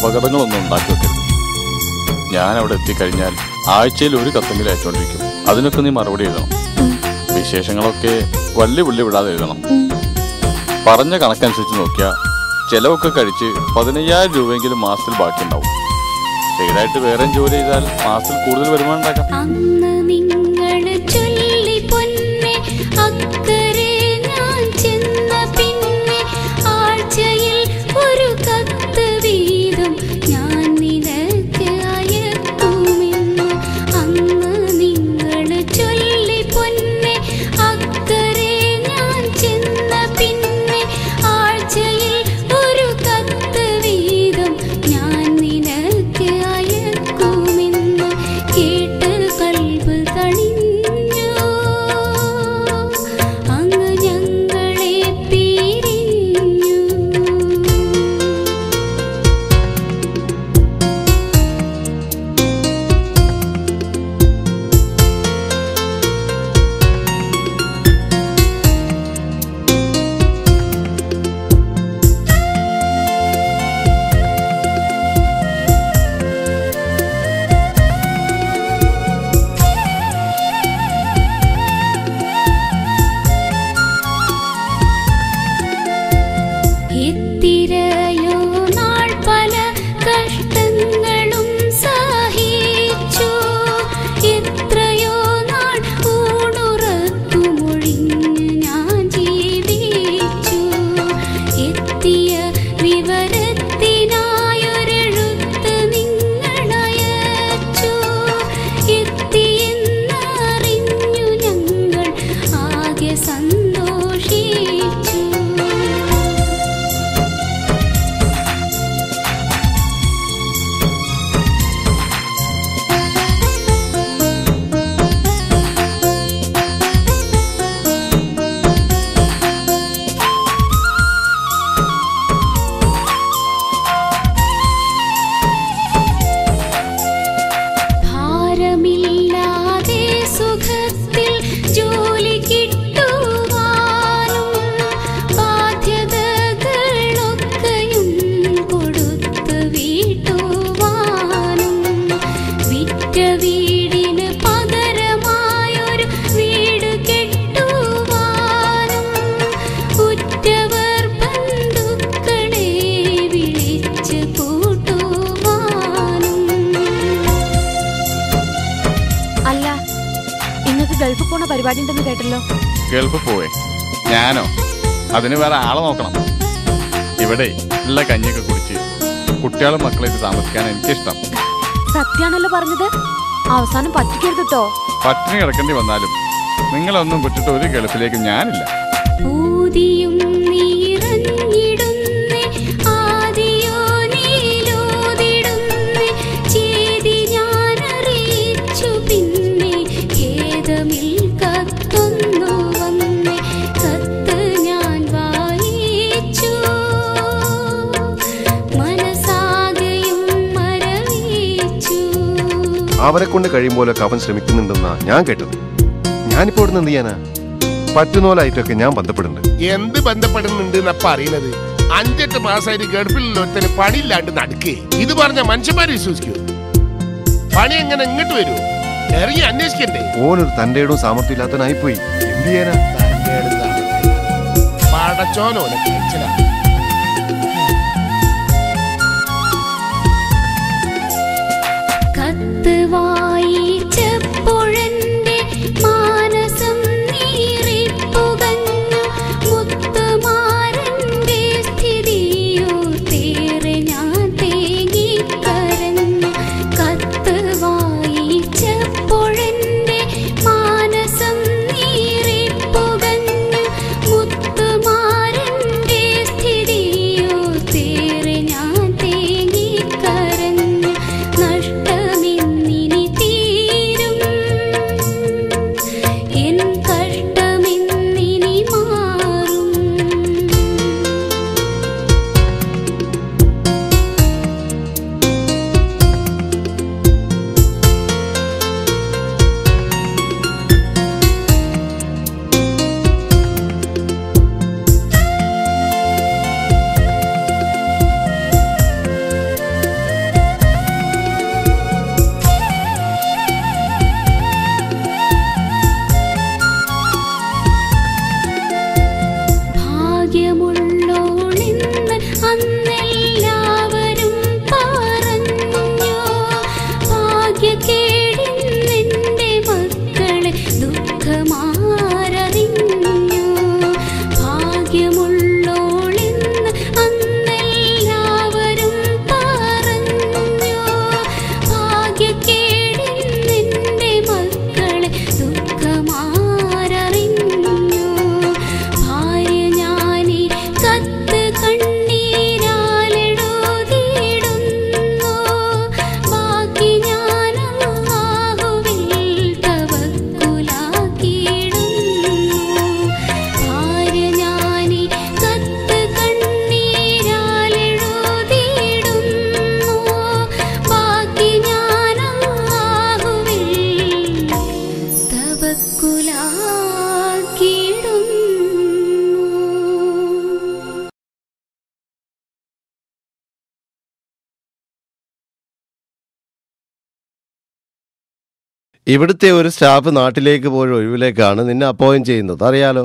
അപകടങ്ങളൊന്നും ഉണ്ടാക്കി വെക്കരുത്. ഞാൻ അവിടെ എത്തിക്കഴിഞ്ഞാൽ ആഴ്ചയിൽ ഒരു കത്തെങ്കിലും അയച്ചുകൊണ്ടിരിക്കും. അതിനൊക്കെ നീ മറുപടി എഴുതണം. വിശേഷങ്ങളൊക്കെ വള്ളി വിടാതെ എഴുതണം. പറഞ്ഞ കണക്കനുസരിച്ച് നോക്കിയാൽ ചെലവൊക്കെ കഴിച്ച് 15,000 രൂപയെങ്കിലും മാസത്തിൽ ബാക്കിയുണ്ടാവും. സൈഡായിട്ട് വേറെ ജോലി ചെയ്താൽ മാസത്തിൽ കൂടുതൽ വരുമാനം ഉണ്ടാക്കാം. ഗൾഫ് പോവേ? ഞാനോ? അതിന് വേറെ ആളെ നോക്കണം. ഇവിടെ ഉള്ള കഞ്ഞിയൊക്കെ കുടിച്ച് കുട്ടികളും മക്കളായിട്ട് താമസിക്കാൻ എനിക്കിഷ്ടം. സത്യാണല്ലോ പറഞ്ഞത്. അവസാനം പറ്റിക്കരുതോ. പട്ടിണി കിടക്കേണ്ടി വന്നാലും നിങ്ങളൊന്നും വിട്ടിട്ട് ഒരു ഗൾഫിലേക്ക് ഞാനില്ല. അവരെ കൊണ്ട് കഴിയുമ്പോലൊക്കെ അവൻ ശ്രമിക്കുന്നുണ്ടെന്നാ ഞാൻ കേട്ടത്. ഞാനിപ്പോ ഇവിടുന്ന് എന്ത് ചെയ്യാനാ? പറ്റുന്നോലായിട്ടൊക്കെ ഞാൻ ബന്ധപ്പെടുന്നുണ്ട്. എന്ത് ബന്ധപ്പെടുന്നുണ്ട് എന്നപ്പ അറിയുന്നത്? 5-8 മാസമായിട്ട് ഗൾഫിലുള്ള ഒരുത്തന് പണിയില്ലാണ്ട് നടക്കേ. ഇത് പറഞ്ഞ മനുഷ്യന്മാര് വിശ്വസിക്കൂ? പണി എങ്ങനെ ഇങ്ങോട്ട് വരുമോ? ഇറങ്ങി അന്വേഷിക്കണ്ടേ? ഓനൊരു തന്റെ ഇടവും സാമർത്ഥ്യം ഇല്ലാത്തവനായിപ്പോയി. എന്ത് ചെയ്യാനാ? പടച്ചോനോനെ കഴിച്ചലാ. നഷ്ടമിന്നിനി ഇവിടുത്തെ ഒരു സ്റ്റാഫ് നാട്ടിലേക്ക് പോയ ഒഴിവിലേക്കാണ് നിന്നെ അപ്പോയിന്റ് ചെയ്യുന്നത്, അറിയാലോ.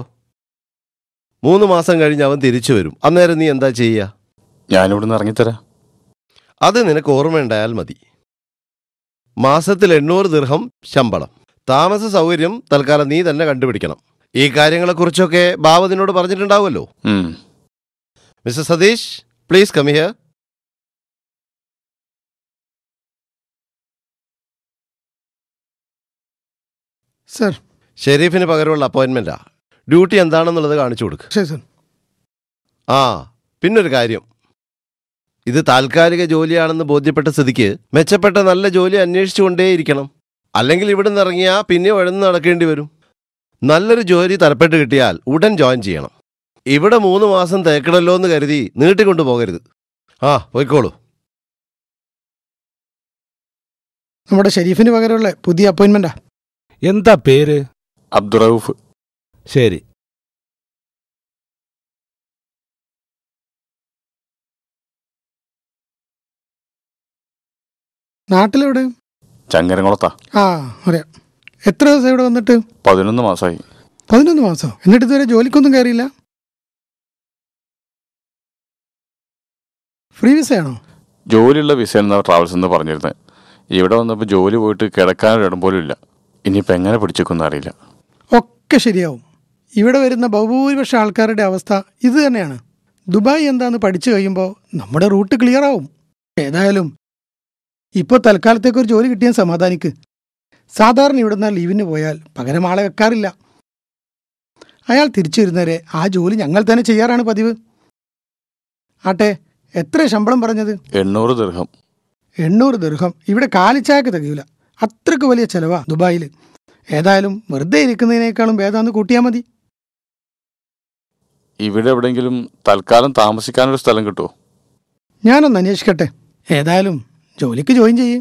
3 മാസം കഴിഞ്ഞ് അവൻ തിരിച്ചു വരും. അന്നേരം നീ എന്താ ചെയ്യുക? ഞാനിവിടുന്ന് ഇറങ്ങിത്തരാം. അത് നിനക്ക് ഓർമ്മയുണ്ടായാൽ മതി. മാസത്തിൽ 800 ദിർഹം ശമ്പളം. താമസ സൗകര്യം തൽക്കാലം നീ തന്നെ കണ്ടുപിടിക്കണം. ഈ കാര്യങ്ങളെക്കുറിച്ചൊക്കെ ബാബ നിന്നോട് പറഞ്ഞിട്ടുണ്ടാവുമല്ലോ. Mister Satish, please come here. Sir. ഷെരീഫിന് പകരമുള്ള അപ്പോയിൻമെൻറ്റാ. ഡ്യൂട്ടി എന്താണെന്നുള്ളത് കാണിച്ചു കൊടുക്കുക. ശരി സർ. ആ, പിന്നൊരു കാര്യം, ഇത് താൽക്കാലിക ജോലിയാണെന്ന് ബോധ്യപ്പെട്ട സ്ഥിതിക്ക് മെച്ചപ്പെട്ട നല്ല ജോലി അന്വേഷിച്ചുകൊണ്ടേയിരിക്കണം. അല്ലെങ്കിൽ ഇവിടുന്ന് ഇറങ്ങിയാൽ പിന്നെ ഉഴന്ന് നടക്കേണ്ടി വരും. നല്ലൊരു ജോലി തലപ്പെട്ട് കിട്ടിയാൽ ഉടൻ ജോയിൻ ചെയ്യണം. ഇവിടെ 3 മാസം തേക്കണല്ലോ എന്ന് കരുതി നീട്ടിക്കൊണ്ടു പോകരുത്. ആ, പോയിക്കോളൂ. നമ്മുടെ ഷെരീഫിന് പകരമുള്ള പുതിയ അപ്പോയിൻമെന്റാ. എന്താ പേര്? അബ്ദുറൌഫ്. ശരി. നാട്ടിലെവിടെ? ചങ്ങരംകുളത്താ. ആ, അറിയാം. എത്ര ദിവസം ഇവിടെ വന്നിട്ട്? 11 മാസമായി. 11 മാസം? എന്നിട്ട് ഇതുവരെ ജോലിക്കൊന്നും കയറിയില്ല? ഫ്രീ വിസയാണോ? ജോലിയുള്ള വിസ എന്ന ട്രാവൽസ് എന്ന് പറഞ്ഞിരുന്നത്. ഇവിടെ വന്നപ്പോൾ ജോലി പോയിട്ട് കിടക്കാനൊരിടം പോലും ഇല്ല. ഇനിയിപ്പോൾ എങ്ങനെ പിടിച്ചേക്കൊന്നും അറിയില്ല. ഒക്കെ ശരിയാവും. ഇവിടെ വരുന്ന ബഹുഭൂരിപക്ഷ ആൾക്കാരുടെ അവസ്ഥ ഇത് തന്നെയാണ്. ദുബായ് എന്താന്ന് പഠിച്ചു കഴിയുമ്പോൾ നമ്മുടെ റൂട്ട് ക്ലിയർ ആവും. ഏതായാലും ഇപ്പോൾ തൽക്കാലത്തേക്കൊരു ജോലി കിട്ടിയാൽ സമാധാനിക്ക്. സാധാരണ ഇവിടുന്ന് ലീവിന് പോയാൽ പകരം ആളെ വെക്കാറില്ല. അയാൾ തിരിച്ചു വരുന്നവരെ ആ ജോലി ഞങ്ങൾ തന്നെ ചെയ്യാറാണ് പതിവ്. ആട്ടെ, എത്ര ശമ്പളം പറഞ്ഞത്? 800 ദിർഹം. 800 ദിർഹം ഇവിടെ കാലിച്ചായക്ക് തികയില്ല. അത്രക്ക് വലിയ ചെലവാ ദുബായിൽ. ഏതായാലും വെറുതെ ഇരിക്കുന്നതിനേക്കാളും ഭേദാന്ന് കൂട്ടിയാൽ മതി. ഇവിടെ എവിടെയെങ്കിലും തൽക്കാലം താമസിക്കാനൊരു സ്ഥലം കിട്ടുമോ? ഞാനൊന്ന് അന്വേഷിക്കട്ടെ. ഏതായാലും ജോലിക്ക് ജോയിൻ ചെയ്യേ.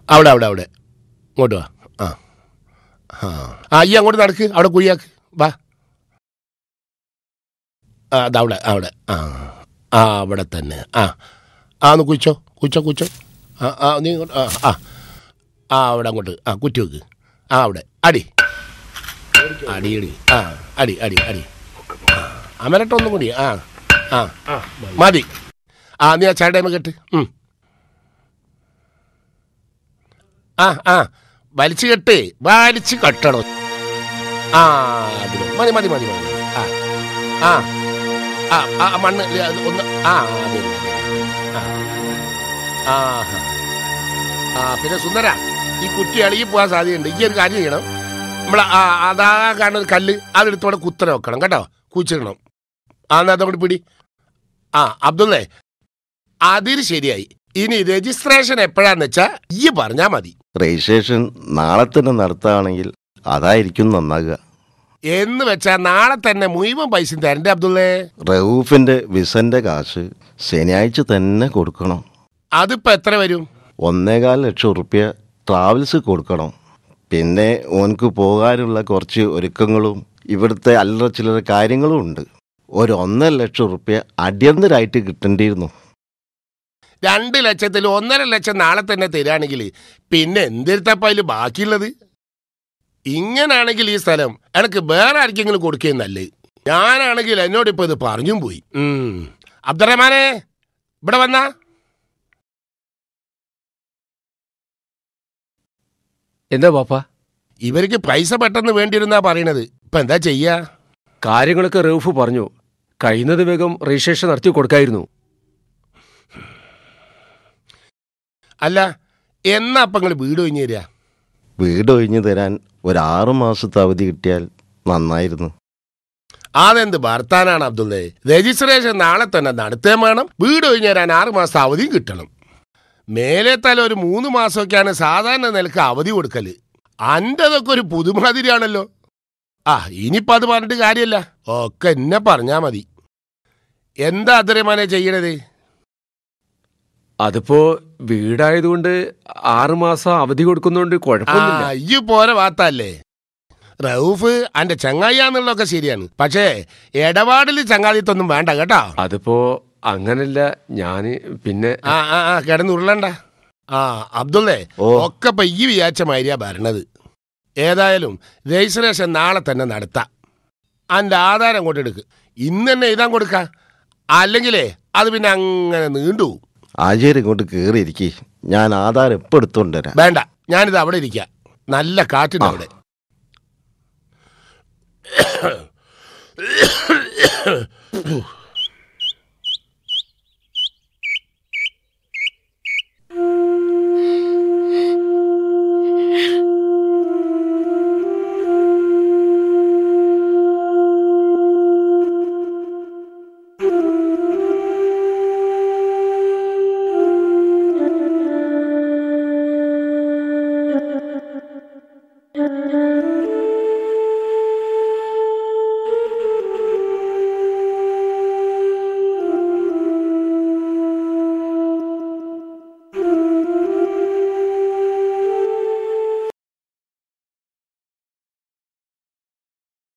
അവിടെ അവിടെ അവിടെ ഇങ്ങോട്ട് വാ. ആ ആ ഈ അങ്ങോട്ട് നടക്ക്. അവിടെ കുഴിയാക്ക്. വാ. ആ അതവിടെ അവിടെ. ആ ആ അവിടെ തന്നെ. ആ ആ ഒന്ന് കുച്ചോ കുച്ചോ കുച്ചോ. ആ ആ നീ ഇങ്ങോട്ട്. ആ ആ ആ അവിടെ അങ്ങോട്ട്. ആ കുറ്റി വെക്ക്. ആ അവിടെ അടി അടി അടി. ആ അടി അടി അടി. അമരട്ടൊന്നും കൂടി. ആ ആ മതി. ആ നീ ആ ചേട്ടേമ കെട്ട്. ആ ആ വലിച്ചു കെട്ടേ. വലിച്ചു കെട്ടണോ? ആ അതിന് മതി മതി മതി മതി. ആ ആ ആ ആ മണ്ണ് ഒന്ന്. ആ അതെ. ആ ആ പിന്നെ സുന്ദര, ഈ കുറ്റി ഇളകി പോകാൻ സാധ്യതയുണ്ട്. ഈ ഒരു കാര്യം ചെയ്യണം. നമ്മൾ അതാ കാണുന്ന ഒരു കല്ല് അതെടുത്തോടെ കുത്തനെ വെക്കണം കേട്ടോ. കുച്ചിടണം. ആ എന്നാ അതോട് പിടി. ആ അബ്ദുള്ളേ, അതിന് ശരിയായി. ഇനി രജിസ്ട്രേഷൻ എപ്പോഴാന്ന് വെച്ചാ ഈ പറഞ്ഞാ മതി. രജിസ്ട്രേഷൻ നാളെ തന്നെ നടത്തുകയാണെങ്കിൽ അതായിരിക്കും നന്നാകുക. എന്ന് വെച്ചാ നാളെ തന്നെ മുഴുവൻ പൈസ തരണ്ടേ അബ്ദുള്ളേ? റഊഫിന്റെ വിസന്റെ കാശ് ശനിയാഴ്ച തന്നെ കൊടുക്കണം. അതിപ്പോ എത്ര വരും? 1.25 ലക്ഷം റുപ്യ ട്രാവൽസ് കൊടുക്കണം. പിന്നെ ഓനക്ക് പോകാനുള്ള കുറച്ച് ഒരുക്കങ്ങളും ഇവിടുത്തെ അല്ലറ ചില്ലറ കാര്യങ്ങളും ഉണ്ട്. ഒരു 1.5 ലക്ഷം റുപ്യ അടിയന്തരമായിട്ട് കിട്ടേണ്ടിയിരുന്നു. 2 ലക്ഷത്തിൽ 1.5 ലക്ഷം നാളെ തന്നെ തരാണെങ്കിൽ പിന്നെ എന്തിരുത്തപ്പ അതിൽ ബാക്കിയുള്ളത്? ഇങ്ങനാണെങ്കിൽ ഈ സ്ഥലം എനിക്ക് വേറെ ആർക്കെങ്കിലും കൊടുക്കുകയെന്നല്ലേ. ഞാനാണെങ്കിൽ എന്നോട് ഇപ്പൊ ഇത് പറഞ്ഞും പോയി. അബ്ദുറഹ്മാനെ, ഇവിടെ വന്നാ. എന്താ പാപ്പ? ഇവർക്ക് പൈസ പെട്ടെന്ന് വേണ്ടിയിരുന്നാ പറയണത്. ഇപ്പൊ എന്താ ചെയ്യാ? കാര്യങ്ങളൊക്കെ റൌഫ് പറഞ്ഞു. കഴിയുന്നത് വേഗം രജിസ്ട്രേഷൻ നടത്തി കൊടുക്കായിരുന്നു. അല്ല, എന്നാ അപ്പം നിങ്ങൾ വീട് ഒഴിഞ്ഞു തരിക? വീട് ഒഴിഞ്ഞു തരാൻ ഒരു 6 മാസത്തെ അവധി കിട്ടിയാൽ നന്നായിരുന്നു. അതെന്ത് ഭർത്താനാണ് അബ്ദുള്ളേ? രജിസ്ട്രേഷൻ നാളെ തന്നെ നടത്തേ വേണം, വീട് ഒഴിഞ്ഞു തരാൻ 6 മാസം അവധിയും കിട്ടണം. മേലേത്താലും ഒരു 3 മാസമൊക്കെയാണ് സാധാരണ നിലക്ക് അവധി കൊടുക്കല്. അൻ്റെതൊക്കെ ഒരു പുതുമാതിരിയാണല്ലോ. ഇനിയിപ്പോൾ അത് പറഞ്ഞിട്ട് കാര്യമല്ല, ഒക്കെ എന്നെ പറഞ്ഞാൽ മതി. എന്താ അത്രമാനെ ചെയ്യണത്? അതിപ്പോ വീടായതുകൊണ്ട് 6 മാസം അവധി കൊടുക്കുന്നോണ്ട് കുഴപ്പമില്ല. ഈ പോരെ വാർത്തല്ലേ റൌഫ്, അന്റെ ചങ്ങായിയാന്നുള്ളതൊക്കെ ശരിയാണ്. പക്ഷേ ഇടപാടിൽ ചങ്ങാതിത്തൊന്നും വേണ്ട കേട്ടോ. അതിപ്പോ അങ്ങനല്ല, ഞാന് പിന്നെ കിടന്നുരുളണ്ട. അബ്ദുള്ളേ, ഒക്കെ ഇപ്പൊ ഈ വിചാരിച്ച മാതിരിയാ ഭരണത്. ഏതായാലും രജിസ്ട്രേഷൻ നാളെ തന്നെ നടത്താം. അന്റെ ആധാരം കൊണ്ട് എടുക്ക്, ഇന്ന് തന്നെ എഴുതാൻ കൊടുക്ക. അല്ലെങ്കിലേ അത് പിന്നെ അങ്ങനെ നീണ്ടു. ആചാര്യ ഇങ്ങോട്ട് കയറിയിരിക്കേ, ഞാൻ ആധാരം എപ്പോൾ എടുത്തുകൊണ്ടുവരാം. വേണ്ട, ഞാനിത് അവിടെ ഇരിക്കാം, നല്ല കാറ്റുണ്ട് അവിടെ.